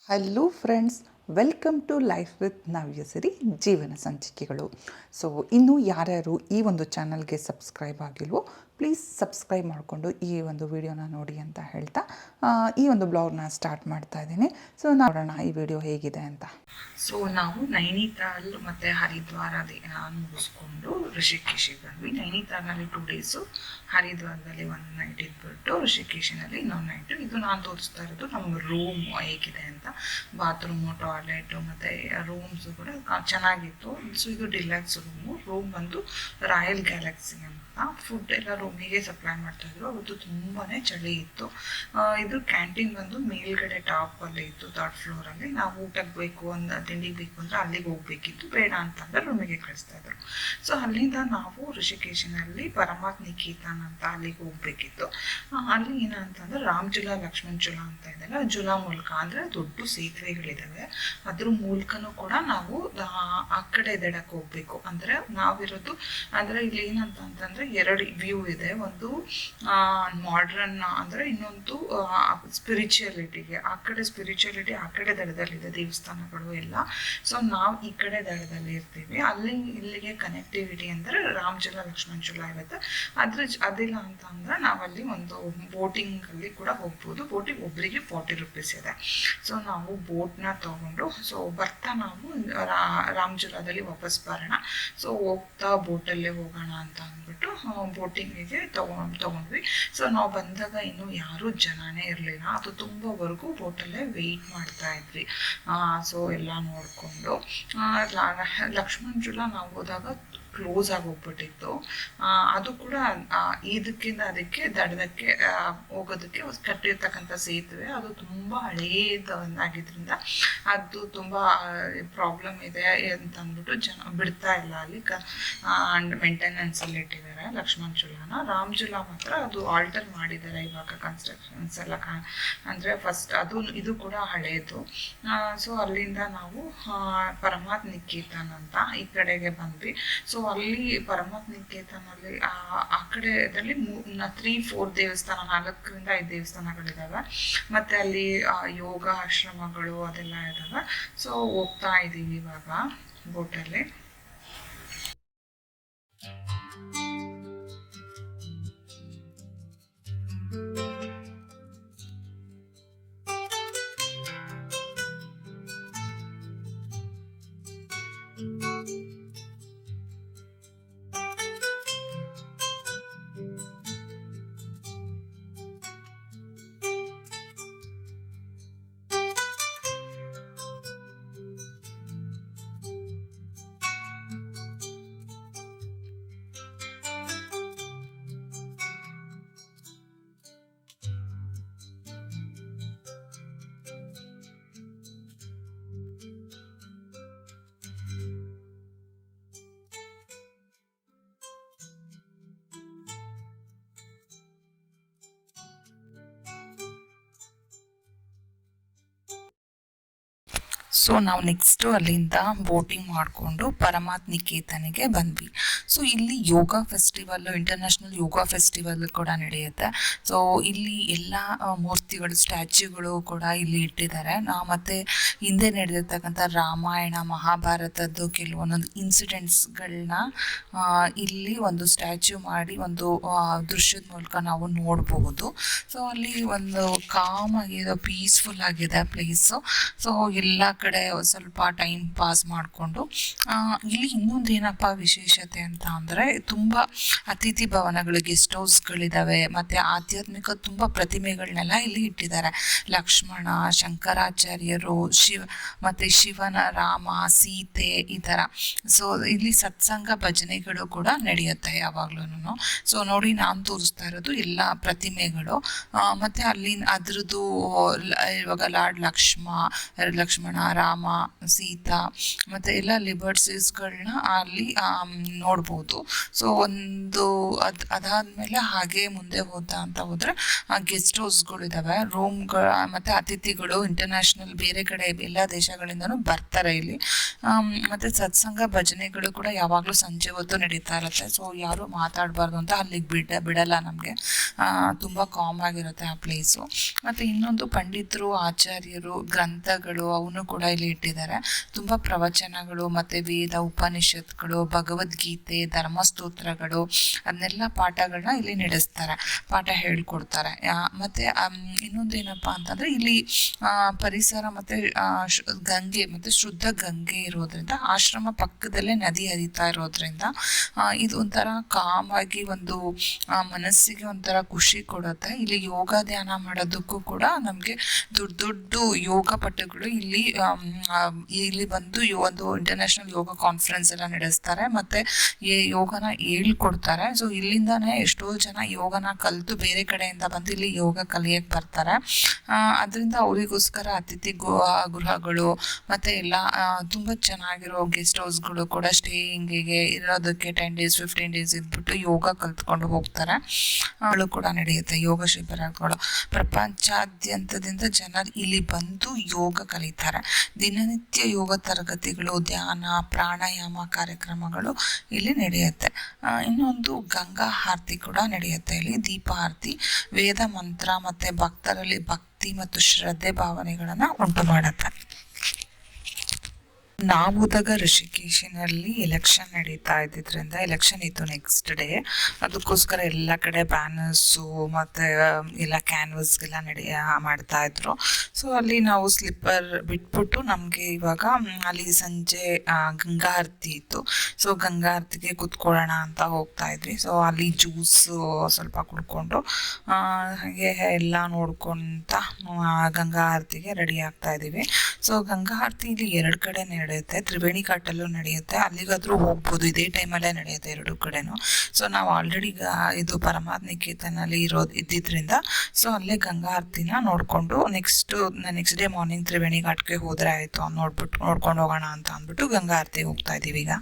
Hello friends, welcome to life with Navyasiri ಜೀವನ ಸಂಚಿಕೆಗಳು. So ಇನ್ನೂ ಯಾರ್ಯಾರು ಈ ಒಂದು ಚಾನಲ್ಗೆ ಸಬ್ಸ್ಕ್ರೈಬ್ ಆಗಿಲ್ವೋ ಪ್ಲೀಸ್ ಸಬ್ಸ್ಕ್ರೈಬ್ ಮಾಡಿಕೊಂಡು ಈ ಒಂದು ವಿಡಿಯೋನ ನೋಡಿ ಅಂತ ಹೇಳ್ತಾ ಈ ಒಂದು ಬ್ಲಾಗ್ನ ಸ್ಟಾರ್ಟ್ ಮಾಡ್ತಾ ಇದ್ದೀನಿ. ಸೊ ನೋಡೋಣ ಈ ವಿಡಿಯೋ ಹೇಗಿದೆ ಅಂತ. ಸೊ ನಾವು ನೈನಿತಾಲ್ ಮತ್ತು ಹರಿದ್ವಾರ ಮುಗಿಸ್ಕೊಂಡು ಋಷಿಕೇಶಿಗೆ ಬಂದ್ವಿ. ನೈನಿತಾಲ್ನಲ್ಲಿ 2 ಡೇಸು, ಹರಿದ್ವಾರದಲ್ಲಿ 1 ನೈಟ್ ಇದ್ಬಿಟ್ಟು ಋಷಿಕೇಶಿನಲ್ಲಿ ಇನ್ನೊಂದು ನೈಟು. ಇದು ನಾನು ತೋರಿಸ್ತಾ ಇರೋದು ನಮ್ಮ ರೂಮ್ ಹೇಗಿದೆ ಅಂತ. ಬಾತ್ರೂಮು, ಟಾಯ್ಲೆಟು ಮತ್ತು ರೂಮ್ಸು ಕೂಡ ಚೆನ್ನಾಗಿತ್ತು. ಸೊ ಇದು ಡಿಲಕ್ಸ್ ರೂಮ್ ಬಂದು ರಾಯಲ್ ಗ್ಯಾಲಕ್ಸಿ ಅಂತ. ಫುಡ್ ಎಲ್ಲ ರೂಮಿಗೆ ಸಪ್ಲೈ ಮಾಡ್ತಾಯಿದ್ರು. ಅವತ್ತು ತುಂಬಾ ಚಳಿ ಇತ್ತು. ಇದು ಕ್ಯಾಂಟೀನ್ ಬಂದು ಮೇಲ್ಗಡೆ ಟಾಪಲ್ಲಿ ಇತ್ತು, 3rd ಫ್ಲೋರಲ್ಲಿ. ನಾವು ಊಟಕ್ಕೆ ಬೇಕು ತಿಂಡಿಗೆ ಬೇಕು ಅಂದರೆ ಅಲ್ಲಿಗೆ ಹೋಗ್ಬೇಕಿತ್ತು, ಬೇಡ ಅಂತಂದರೆ ರೂಮಿಗೆ ಕಳಿಸ್ತಾಯಿದ್ರು. ಸೊ ಅಲ್ಲಿಂದ ನಾವು ಋಷಿಕೇಶಿನಲ್ಲಿ ಪರಮಾತ್ಮ ನಿಕೇತನ್ ಅಂತ ಅಲ್ಲಿಗೆ ಹೋಗ್ಬೇಕಿತ್ತು. ಅಲ್ಲಿ ಏನಂತಂದ್ರೆ ರಾಮಜುಲಾ ಲಕ್ಷ್ಮಣ್ ಜುಲಾ ಅಂತ ಇದೆಯಲ್ಲ, ಜುಲಾ ಮೂಲಕ ಅಂದರೆ ದೊಡ್ಡ ಸೇತುವೆಗಳಿದ್ದಾವೆ, ಅದ್ರ ಮೂಲಕನೂ ಕೂಡ ನಾವು ಆ ಕಡೆ ದಡಕ್ಕೆ ಹೋಗ್ಬೇಕು. ಅಂದರೆ ನಾವಿರೋದು ಅಂದರೆ ಇಲ್ಲಿ ಏನಂತಂದ್ರೆ 2 ವ್ಯೂ ಇದೆ. ಒಂದು ಮಾಡ್ರನ್ ಅಂದರೆ ಇನ್ನೊಂದು ಸ್ಪಿರಿಚುಯಾಲಿಟಿಗೆ. ಆ ಕಡೆ ಸ್ಪಿರಿಚುಯಾಲಿಟಿ ಆ ಕಡೆ ದಡದಲ್ಲಿದೆ, ದೇವಸ್ಥಾನಗಳು ಎಲ್ಲ. ಸೊ ನಾವು ಈ ಕಡೆ ದಡದಲ್ಲಿ ಇರ್ತೀವಿ. ಇಲ್ಲಿಗೆ ಕನೆಕ್ಟಿವಿಟಿ ಅಂದರೆ ರಾಮಜುಲಾ ಲಕ್ಷ್ಮಣ್ ಜುಲಾ ಇರುತ್ತೆ. ಅದಿಲ್ಲ ಅಂತ ಅಂದ್ರೆ ನಾವಲ್ಲಿ ಒಂದು ಬೋಟಿಂಗಲ್ಲಿ ಕೂಡ ಹೋಗ್ಬೋದು. ಬೋಟಿಗೆ ಒಬ್ಬರಿಗೆ 40 ರೂಪೀಸ್ ಇದೆ. ಸೊ ನಾವು ಬೋಟ್ನ ತಗೊಂಡು ಸೊ ಬರ್ತಾ ನಾವು ರಾಮಜುಲಾದಲ್ಲಿ ವಾಪಸ್ ಬರೋಣ. ಸೊ ಹೋಗ್ತಾ ಬೋಟಲ್ಲೇ ಹೋಗೋಣ ಅಂತ ಅಂದ್ಬಿಟ್ಟು ಬೋಟಿಂಗಿಗೆ ತಗೊಂಡ್ವಿ. ಸೊ ನಾವು ಬಂದಾಗ ಇನ್ನೂ ಯಾರೂ ಜನನೇ ಇರಲಿಲ್ಲ. ಅದು ತುಂಬವರೆಗೂ ಬೋಟಲ್ಲೇ ವೆಯ್ಟ್ ಮಾಡ್ತಾ ಇದ್ವಿ. ಸೊ ಎಲ್ಲ ನೋಡಿಕೊಂಡು ಲಕ್ಷ್ಮಣ್ ಜುಲಾ ನಾವು ಹೋದಾಗ ಕ್ಲೋಸ್ ಆಗಿ ಹೋಗ್ಬಿಟ್ಟಿತ್ತು. ಅದು ಕೂಡ ಇದಕ್ಕಿಂತ ಅದಕ್ಕೆ ದಡದಕ್ಕೆ ಹೋಗೋದಕ್ಕೆ ಕಟ್ಟಿರ್ತಕ್ಕಂಥ ಸೇತುವೆ. ಅದು ತುಂಬ ಹಳೇದಾಗಿದ್ದರಿಂದ ಅದು ತುಂಬ ಪ್ರಾಬ್ಲಮ್ ಇದೆ ಅಂತ ಅಂದ್ಬಿಟ್ಟು ಜನ ಬಿಡ್ತಾ ಇಲ್ಲ ಅಲ್ಲಿ. ಆ್ಯಂಡ್ ಮೇಂಟೆನೆನ್ಸಲ್ಲಿ ಇಟ್ಟಿದ್ದಾರೆ ಲಕ್ಷ್ಮಣ್ ಜುಲಾನ. ರಾಮ್ ಜುಲಾ ಮಾತ್ರ ಅದು ಆಲ್ಟರ್ ಮಾಡಿದ್ದಾರೆ ಇವಾಗ, ಕನ್ಸ್ಟ್ರಕ್ಷನ್ಸ್ ಎಲ್ಲ ಅಂದರೆ ಫಸ್ಟ್ ಇದು ಕೂಡ ಹಳೇದು. ಸೊ ಅಲ್ಲಿಂದ ನಾವು ಪರಮಾತ್ಮ ನಿಕೇತನ್ ಅಂತ ಈ ಕಡೆಗೆ ಬಂದ್ವಿ. ಸೊ ಅಲ್ಲಿ ಪರಮಾತ್ಮ ನಿಕೇತನಲ್ಲಿ ಆ ಕಡೆದಲ್ಲಿ 3-4 ದೇವಸ್ಥಾನ, 4ರಿಂದ 5 ದೇವಸ್ಥಾನಗಳಿದ್ದಾವೆ. ಮತ್ತು ಅಲ್ಲಿ ಯೋಗ ಆಶ್ರಮಗಳು ಅದೆಲ್ಲ ಇದ್ದಾವೆ. ಸೊ ಹೋಗ್ತಾ ಇದ್ದೀವಿ ಇವಾಗ ಬೋಟಲ್ಲಿ. ಸೊ ನಾವು ನೆಕ್ಸ್ಟು ಅಲ್ಲಿಂದ ಬೋಟಿಂಗ್ ಮಾಡಿಕೊಂಡು ಪರಮಾತ್ಮ ನಿಕೇತನಿಗೆ ಬಂದ್ವಿ. ಸೊ ಇಲ್ಲಿ ಯೋಗ ಫೆಸ್ಟಿವಲ್, ಇಂಟರ್ನ್ಯಾಷನಲ್ ಯೋಗ ಫೆಸ್ಟಿವಲ್ ಕೂಡ ನಡೆಯುತ್ತೆ. ಸೊ ಇಲ್ಲಿ ಎಲ್ಲ ಮೂರ್ತಿಗಳು, ಸ್ಟ್ಯಾಚ್ಯೂಗಳು ಕೂಡ ಇಲ್ಲಿ ಇಟ್ಟಿದ್ದಾರೆ. ಮತ್ತು ಹಿಂದೆ ನಡೆದಿರ್ತಕ್ಕಂಥ ರಾಮಾಯಣ, ಮಹಾಭಾರತದ್ದು ಕೆಲವೊಂದೊಂದು ಇನ್ಸಿಡೆಂಟ್ಸ್ಗಳನ್ನ ಇಲ್ಲಿ ಒಂದು ಸ್ಟ್ಯಾಚ್ಯೂ ಮಾಡಿ ಒಂದು ದೃಶ್ಯದ ಮೂಲಕ ನಾವು ನೋಡಬಹುದು. ಸೊ ಅಲ್ಲಿ ಒಂದು ಕಾಮ್ ಆಗಿದೆ, ಪೀಸ್ಫುಲ್ ಆಗಿದೆ ಪ್ಲೇಸು. ಸೊ ಎಲ್ಲ ಕಡೆ ಸ್ವಲ್ಪ ಟೈಮ್ ಪಾಸ್ ಮಾಡಿಕೊಂಡು ಇಲ್ಲಿ ಇನ್ನೊಂದು ಏನಪ್ಪ ವಿಶೇಷತೆ ಅಂತ ಅಂದರೆ ತುಂಬ ಅತಿಥಿ ಭವನಗಳು, ಗೆಸ್ಟ್ ಹೌಸ್ಗಳಿದ್ದಾವೆ. ಮತ್ತು ಆಧ್ಯಾತ್ಮಿಕ ತುಂಬ ಪ್ರತಿಮೆಗಳನ್ನೆಲ್ಲ ಇಲ್ಲಿ ಇಟ್ಟಿದ್ದಾರೆ. ಲಕ್ಷ್ಮಣ, ಶಂಕರಾಚಾರ್ಯರು, ಮತ್ತು ಶಿವನ, ರಾಮ, ಸೀತೆ, ಈ ಥರ. ಸೊ ಇಲ್ಲಿ ಸತ್ಸಂಗ ಭಜನೆಗಳು ಕೂಡ ನಡೆಯುತ್ತೆ ಯಾವಾಗ್ಲೂ. ಸೊ ನೋಡಿ, ನಾನು ತೋರಿಸ್ತಾ ಇರೋದು ಎಲ್ಲ ಪ್ರತಿಮೆಗಳು. ಮತ್ತು ಅಲ್ಲಿ ಅದ್ರದ್ದು ಇವಾಗ ಲಾರ್ಡ್ ಲಕ್ಷ್ಮಣ, ರಾಮ, ಸೀತಾ ಮತ್ತು ಎಲ್ಲ ಲಿಬರ್ಟೀಸ್ಗಳನ್ನ ಅಲ್ಲಿ ನೋಡ್ಬೋದು. ಸೊ ಅದಾದಮೇಲೆ ಹಾಗೆ ಮುಂದೆ ಹೋದರೆ ಗೆಸ್ಟ್ ಹೌಸ್ಗಳಿದ್ದಾವೆ, ರೂಮ್ಗಳ ಮತ್ತು ಅತಿಥಿಗಳು ಇಂಟರ್ನ್ಯಾಷನಲ್ ಬೇರೆ ಕಡೆ ಎಲ್ಲ ದೇಶಗಳಿಂದನೂ ಬರ್ತಾರೆ ಇಲ್ಲಿ. ಮತ್ತು ಸತ್ಸಂಗ ಭಜನೆಗಳು ಕೂಡ ಯಾವಾಗಲೂ ಸಂಜೆ ಹೊತ್ತು ನಡೀತಾ ಇರುತ್ತೆ. ಸೊ ಯಾರೂ ಮಾತಾಡಬಾರ್ದು ಅಂತ ಅಲ್ಲಿಗೆ ಬಿಡಲ್ಲ ನಮಗೆ. ತುಂಬ ಕಾಮ್ ಆಗಿರುತ್ತೆ ಆ ಪ್ಲೇಸು. ಮತ್ತು ಇನ್ನೊಂದು ಪಂಡಿತರು, ಆಚಾರ್ಯರು, ಗ್ರಂಥಗಳು ಅವನ್ನು ಕೂಡ ಇಲ್ಲಿ ಇಟ್ಟಿದ್ದಾರೆ. ತುಂಬ ಪ್ರವಚನಗಳು ಮತ್ತು ವೇದ, ಉಪನಿಷತ್ಗಳು, ಭಗವದ್ಗೀತೆ, ಧರ್ಮಸ್ತೋತ್ರಗಳು ಅದನ್ನೆಲ್ಲ ಪಾಠಗಳನ್ನ ಇಲ್ಲಿ ನಡೆಸ್ತಾರೆ, ಪಾಠ ಹೇಳ್ಕೊಡ್ತಾರೆ. ಮತ್ತು ಇನ್ನೊಂದು ಏನಪ್ಪ ಅಂತಂದರೆ ಇಲ್ಲಿ ಪರಿಸರ ಮತ್ತು ಗಂಗೆ ಮತ್ತು ಶುದ್ಧ ಗಂಗೆ ಇರೋದ್ರಿಂದ, ಆಶ್ರಮ ಪಕ್ಕದಲ್ಲೇ ನದಿ ಹರಿತಾ ಇರೋದ್ರಿಂದ ಇದು ಒಂಥರ ಕಾಮಾಗಿ ಒಂದು ಮನಸ್ಸಿಗೆ ಒಂಥರ ಖುಷಿ ಕೊಡುತ್ತೆ. ಇಲ್ಲಿ ಯೋಗ ಧ್ಯಾನ ಮಾಡೋದಕ್ಕೂ ಕೂಡ ನಮಗೆ ದೊಡ್ಡ ದೊಡ್ಡ ಯೋಗ ಪಟುಗಳು ಇಲ್ಲಿ ಬಂದು ಒಂದು ಇಂಟರ್ನ್ಯಾಷನಲ್ ಯೋಗ ಕಾನ್ಫರೆನ್ಸ್ ಎಲ್ಲ ನಡೆಸ್ತಾರೆ ಮತ್ತು ಯೋಗನ ಹೇಳ್ಕೊಡ್ತಾರೆ. ಸೊ ಇಲ್ಲಿಂದಾನೇ ಎಷ್ಟೋ ಜನ ಯೋಗನ ಕಲಿತು ಬೇರೆ ಕಡೆಯಿಂದ ಬಂದು ಇಲ್ಲಿ ಯೋಗ ಕಲಿಯಕ್ಕೆ ಬರ್ತಾರೆ. ಅದರಿಂದ ಅವರಿಗೋಸ್ಕರ ಅತಿಥಿ ಗೃಹಗಳು ಮತ್ತು ಎಲ್ಲ ತುಂಬ ಚೆನ್ನಾಗಿರೋ ಗೆಸ್ಟ್ ಹೌಸ್ಗಳು ಕೂಡ ಸ್ಟೇಯಿಂಗಿಗೆ ಇರೋದಕ್ಕೆ 10 days 15 days ಇದ್ಬಿಟ್ಟು ಯೋಗ ಕಲ್ತ್ಕೊಂಡು ಹೋಗ್ತಾರೆ. ಅವಳು ಕೂಡ ನಡೆಯುತ್ತೆ, ಯೋಗ ಶಿಬಿರಗಳು. ಪ್ರಪಂಚಾದ್ಯಂತದಿಂದ ಜನರು ಇಲ್ಲಿ ಬಂದು ಯೋಗ ಕಲಿತಾರೆ. ದಿನನಿತ್ಯ ಯೋಗ ತರಗತಿಗಳು, ಧ್ಯಾನ, ಪ್ರಾಣಾಯಾಮ ಕಾರ್ಯಕ್ರಮಗಳು ಇಲ್ಲಿ ನಡೆಯುತ್ತೆ. ಇನ್ನೊಂದು ಗಂಗಾ ಆರತಿ ಕೂಡ ನಡೆಯುತ್ತೆ ಇಲ್ಲಿ, ದೀಪ ಆರತಿ. ವೇದ ಮಂತ್ರ ಮತ್ತು ಭಕ್ತರಲ್ಲಿ ಭಕ್ತಿ ಮತ್ತು ಶ್ರದ್ಧೆ ಭಾವನೆಗಳನ್ನು ಉಂಟು ಮಾಡುತ್ತೆ. ನಾವು ಹೋದಾಗ ಋಷಿಕೇಶಿನಲ್ಲಿ ಎಲೆಕ್ಷನ್ ನಡೀತಾ ಇದ್ದಿದ್ದರಿಂದ, ಎಲೆಕ್ಷನ್ ಇತ್ತು ನೆಕ್ಸ್ಟ್ ಡೇ, ಅದಕ್ಕೋಸ್ಕರ ಎಲ್ಲ ಕಡೆ ಬ್ಯಾನರ್ಸು ಮತ್ತು ಎಲ್ಲ ಕ್ಯಾನ್ವಸ್ಗೆಲ್ಲ ಮಾಡ್ತಾಯಿದ್ರು. ಸೊ ಅಲ್ಲಿ ನಾವು ಸ್ಲಿಪ್ಪರ್ ಬಿಟ್ಬಿಟ್ಟು ನಮಗೆ ಇವಾಗ ಅಲ್ಲಿ ಸಂಜೆ ಗಂಗಾ ಆರತಿ ಇತ್ತು. ಸೊ ಗಂಗಾ ಆರತಿಗೆ ಕೂತ್ಕೊಳ್ಳೋಣ ಅಂತ ಹೋಗ್ತಾ ಇದ್ವಿ. ಸೊ ಅಲ್ಲಿ ಜ್ಯೂಸು ಸ್ವಲ್ಪ ಕುಡ್ಕೊಂಡು ಹಾಗೆ ಎಲ್ಲ ನೋಡ್ಕೊತ ಗಂಗಾ ಆರತಿಗೆ ರೆಡಿ ಆಗ್ತಾ ಇದ್ದೀವಿ. ಸೊ ಗಂಗಾ ಆರತಿ ಇಲ್ಲಿ 2 ಕಡೆ ನಡೆಯುತ್ತೆ, ತ್ರಿವೇಣಿ ಘಾಟಲ್ಲೂ ನಡೆಯುತ್ತೆ, ಅಲ್ಲಿಗಾದರೂ ಹೋಗ್ಬೋದು. ಇದೇ ಟೈಮಲ್ಲೇ ನಡೆಯುತ್ತೆ 2 ಕಡೆನೂ. ಸೊ ನಾವು ಆಲ್ರೆಡಿ ಇದು ಪರಮಾತ್ಮ ನಿಕೇತನಲ್ಲಿ ಇದ್ದಿದ್ದರಿಂದ ಸೊ ಅಲ್ಲೇ ಗಂಗಾ ಆರತಿನ ನೋಡಿಕೊಂಡು ನೆಕ್ಸ್ಟ್ ಡೇ ಮಾರ್ನಿಂಗ್ ತ್ರಿವೇಣಿ ಘಾಟ್ಗೆ ಹೋದರೆ ಆಯಿತು ನೋಡ್ಕೊಂಡು ಹೋಗೋಣ ಅಂತ ಅಂದ್ಬಿಟ್ಟು ಗಂಗಾ ಆರತಿಗೆ ಹೋಗ್ತಾ ಇದ್ದೀವಿ ಈಗ.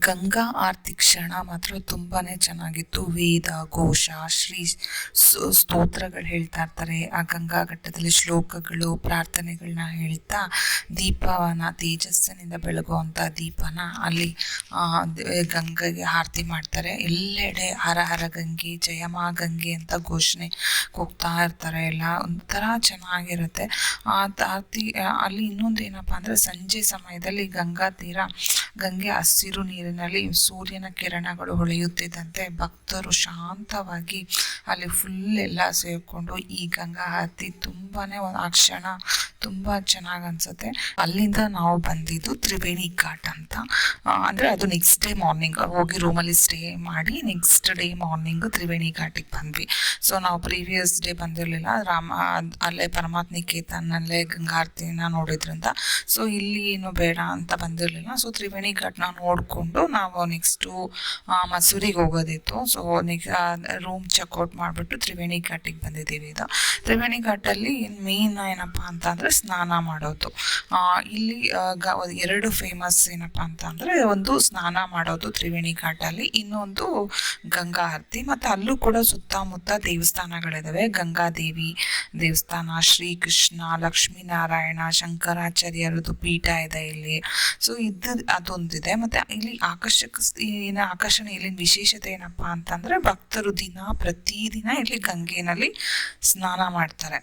ಗಂಗಾ ಆರತಿ ಕ್ಷಣ ಮಾತ್ರ ತುಂಬಾ ಚೆನ್ನಾಗಿತ್ತು. ವೇದ ಘೋಷ, ಶ್ರೀ ಸ್ತೋತ್ರಗಳು ಹೇಳ್ತಾ ಇರ್ತಾರೆ. ಆ ಗಂಗಾ ಘಟ್ಟದಲ್ಲಿ ಶ್ಲೋಕಗಳು, ಪ್ರಾರ್ಥನೆಗಳನ್ನ ಹೇಳ್ತಾ ದೀಪವನ್ನ, ತೇಜಸ್ಸಿನಿಂದ ಬೆಳಗುವಂಥ ದೀಪನ ಅಲ್ಲಿ ಗಂಗೆಗೆ ಆರತಿ ಮಾಡ್ತಾರೆ. ಎಲ್ಲೆಡೆ ಹರ ಹರ ಗಂಗೆ, ಜಯಮಾ ಗಂಗೆ ಅಂತ ಘೋಷಣೆ ಹೋಗ್ತಾ ಇರ್ತಾರೆ. ಎಲ್ಲ ಒಂಥರ ಚೆನ್ನಾಗಿರುತ್ತೆ ಆ ಆರತಿ. ಅಲ್ಲಿ ಇನ್ನೊಂದು ಏನಪ್ಪ ಅಂದರೆ ಸಂಜೆ ಸಮಯದಲ್ಲಿ ಗಂಗಾ ತೀರ, ಗಂಗೆ ಹಸಿರು ನೀರಿನಲ್ಲಿ ಸೂರ್ಯನ ಕಿರಣಗಳು ಹೊಳೆಯುತ್ತಿದ್ದಂತೆ ಭಕ್ತರು ಶಾಂತವಾಗಿ ಅಲ್ಲಿ ಫುಲ್ ಎಲ್ಲ ಸೇರಿಕೊಂಡು ಈ ಗಂಗಾ ಆರತಿ ತುಂಬಾ ಆ ಕ್ಷಣ ತುಂಬ ಚೆನ್ನಾಗಿ ಅನಿಸುತ್ತೆ. ಅಲ್ಲಿಂದ ನಾವು ಬಂದಿದ್ದು ತ್ರಿವೇಣಿ ಘಾಟ್ ಅಂತ. ಅಂದರೆ ಅದು ನೆಕ್ಸ್ಟ್ ಡೇ ಮಾರ್ನಿಂಗ್ ಹೋಗಿ ರೂಮಲ್ಲಿ ಸ್ಟೇ ಮಾಡಿ ನೆಕ್ಸ್ಟ್ ಡೇ ಮಾರ್ನಿಂಗು ತ್ರಿವೇಣಿ ಘಾಟಿಗೆ ಬಂದ್ವಿ. ಸೊ ನಾವು ಪ್ರೀವಿಯಸ್ ಡೇ ಬಂದಿರಲಿಲ್ಲ, ಅಲ್ಲೇ ಪರಮಾತ್ಮ ನಿಕೇತನಲ್ಲೇ ಗಂಗಾ ಆರತಿನ ನೋಡಿದ್ರಿಂದ ಸೊ ಇಲ್ಲಿ ಏನು ಬೇಡ ಅಂತ ಬಂದಿರಲಿಲ್ಲ. ಸೊ ತ್ರಿವೇಣಿ ಘಾಟ್ನ ನೋಡಿಕೊಂಡು ನಾವು ನೆಕ್ಸ್ಟು ಮಸೂರಿಗೆ ಹೋಗೋದಿತ್ತು. ಸೊ ರೂಮ್ ಚೆಕ್ಔಟ್ ಮಾಡಿಬಿಟ್ಟು ತ್ರಿವೇಣಿ ಘಾಟಿಗೆ ಬಂದಿದ್ದೀವಿ. ಇದು ತ್ರಿವೇಣಿ ಘಾಟಲ್ಲಿ ಮೇನ್ ಏನಪ್ಪ ಅಂತಂದರೆ ಸ್ನಾನ ಮಾಡೋದು. ಇಲ್ಲಿ 2 ಫೇಮಸ್ ಏನಪ್ಪ ಅಂತಂದರೆ, ಒಂದು ಸ್ನಾನ ಮಾಡೋದು ತ್ರಿವೇಣಿ ಘಾಟಲ್ಲಿ, ಇನ್ನೊಂದು ಗಂಗಾ ಆರತಿ. ಮತ್ತು ಅಲ್ಲೂ ಕೂಡ ಸುತ್ತಮುತ್ತ ದೇವಸ್ಥಾನಗಳಿದ್ದಾವೆ. ಗಂಗಾದೇವಿ ದೇವಸ್ಥಾನ, ಶ್ರೀಕೃಷ್ಣ, ಲಕ್ಷ್ಮೀನಾರಾಯಣ, ಶಂಕರಾಚಾರ್ಯರದು ಪೀಠ ಇದೆ ಇಲ್ಲಿ. ಸೊ ಅದೊಂದಿದೆ. ಮತ್ತು ಇಲ್ಲಿ ಆಕರ್ಷಣೆ ಇಲ್ಲಿನ ವಿಶೇಷತೆ ಏನಪ್ಪ ಅಂತಂದರೆ, ಭಕ್ತರು ಪ್ರತಿದಿನ ಇಲ್ಲಿ ಗಂಗೆನಲ್ಲಿ ಸ್ನಾನ ಮಾಡ್ತಾರೆ.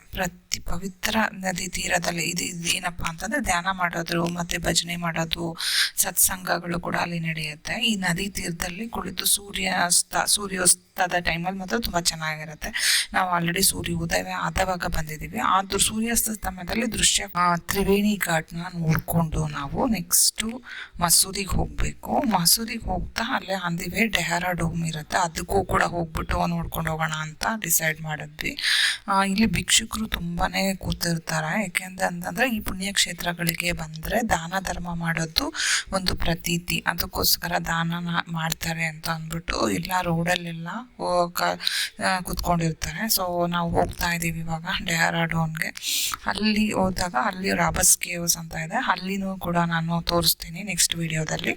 ಪವಿತ್ರ ನದಿ ತೀರ ತೀರದಲ್ಲಿ ಇದು ಏನಪ್ಪ ಅಂತಂದರೆ ಧ್ಯಾನ ಮಾಡೋದು ಮತ್ತು ಭಜನೆ ಮಾಡೋದು ಸತ್ಸಂಗಗಳು ಕೂಡ ಅಲ್ಲಿ ನಡೆಯುತ್ತೆ. ಈ ನದಿ ತೀರದಲ್ಲಿ ಕುಳಿತು ಸೂರ್ಯೋಸ್ತದ ಟೈಮಲ್ಲಿ ಮಾತ್ರ ತುಂಬ ಚೆನ್ನಾಗಿರುತ್ತೆ. ನಾವು ಆಲ್ರೆಡಿ ಸೂರ್ಯ ಉದಯ ಆದವಾಗ ಬಂದಿದ್ದೀವಿ. ಆದ್ರೂ ಸೂರ್ಯಾಸ್ತದ ಸಮಯದಲ್ಲಿ ದೃಶ್ಯ ತ್ರಿವೇಣಿ ಘಾಟ್ನ ನೋಡಿಕೊಂಡು ನಾವು ನೆಕ್ಸ್ಟು ಮಸೂರಿಗೆ ಹೋಗಬೇಕು. ಮಸೂರಿಗೆ ಹೋಗ್ತಾ ಅಲ್ಲೇ ಅಂದಿವೆ ಡೆಹ್ರಾಡೂನ್ ಇರುತ್ತೆ, ಅದಕ್ಕೂ ಕೂಡ ಹೋಗ್ಬಿಟ್ಟು ನೋಡ್ಕೊಂಡು ಹೋಗೋಣ ಅಂತ ಡಿಸೈಡ್ ಮಾಡಿದ್ವಿ. ಇಲ್ಲಿ ಭಿಕ್ಷುಕರು ತುಂಬಾ ಕೂತಿರ್ತಾರೆ. ಯಾಕೆಂದ್ರೆ ಅಂತಂದರೆ ಈ ಪುಣ್ಯಕ್ಷೇತ್ರಗಳಿಗೆ ಬಂದರೆ ದಾನ ಧರ್ಮ ಮಾಡೋದು ಒಂದು ಪ್ರತೀತಿ, ಅದಕ್ಕೋಸ್ಕರ ದಾನ ಮಾಡ್ತಾರೆ ಅಂತ ಅಂದ್ಬಿಟ್ಟು ಎಲ್ಲ ರೋಡಲ್ಲೆಲ್ಲ ಕೂತ್ಕೊಂಡಿರ್ತಾರೆ. ಸೊ ನಾವು ಹೋಗ್ತಾ ಇದ್ದೀವಿ ಇವಾಗ ಡೆಹ್ರಾಡೂನ್ಗೆ. ಅಲ್ಲಿ ಹೋದಾಗ ಅಲ್ಲಿ ರಾಬರ್ಸ್ ಕೇವ್ಸ್ ಅಂತ ಇದೆ, ಅಲ್ಲಿನೂ ಕೂಡ ನಾನು ತೋರಿಸ್ತೀನಿ ನೆಕ್ಸ್ಟ್ ವಿಡಿಯೋದಲ್ಲಿ.